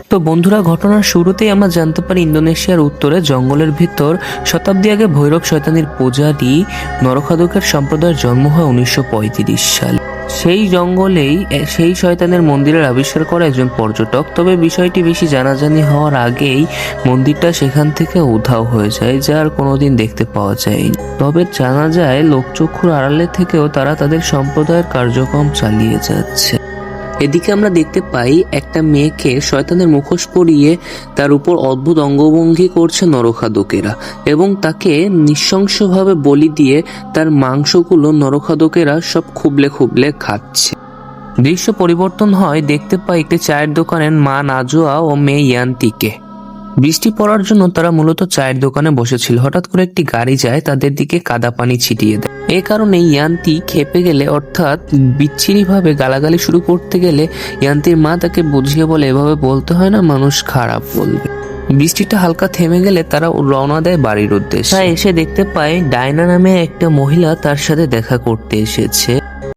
তো বন্ধুরা, ঘটনার শুরুতেই আমরা জানতে পারি ইন্দোনেশিয়ার উত্তরে জঙ্গলের ভিতর শতাব্দী আগে ভৈরব শয়তানির পূজারী নরখাদকের সম্প্রদায়ের জন্ম হয় 1935 সালে। সেই জঙ্গলেই সেই শয়তানের মন্দিরের আবিষ্কার করে একজন পর্যটক। তবে বিষয়টি বেশি জানাজানি হওয়ার আগেই মন্দিরটা সেখান থেকে উধাও হয়ে যায়, যা আর কোনোদিন দেখতে পাওয়া যায়নি। তবে জানা যায় লোকচক্ষুর আড়ালে থেকেও তারা তাদের সম্প্রদায়ের কার্যক্রম চালিয়ে যাচ্ছে। এদিকে আমরা দেখতে পাই একটা মেয়েকে শয়তানের মুখোশ পরিয়ে তার উপর অদ্ভুত অঙ্গভঙ্গি করছে নরখাদকেরা এবং তাকে নৃশংসভাবে বলি দিয়ে তার মাংসগুলো নরখাদকেরা সব খুবলে খুবলে খাচ্ছে। দৃশ্য পরিবর্তন হয়, দেখতে পাই একটি চায়ের দোকানের মা নাজোয়া ও মেয়ে ইয়ান্তিকে। বৃষ্টি পড়ার জন্য তারা মূলত চায়ের দোকানে বসেছিল। হঠাৎ করে একটি গাড়ি যায়, তাদের দিকে কাদা পানি ছিটিয়ে দেয়। এই কারণে ইয়ান্তি খেপে গেলে, অর্থাৎ বিচ্ছিরি ভাবে গালাগালি শুরু করতে গেলে ইয়ান্তির মা তাকে বুঝিয়ে বলে, এভাবে বলতে হয় না, মানুষ খারাপ বলবে। বৃষ্টিটা হালকা থেমে গেলে তারা রওনা দেয় বাড়ির উদ্দেশ্যে। এসে দেখতে পায় ডায়না নামে একটা মহিলা তার সাথে দেখা করতে এসেছে।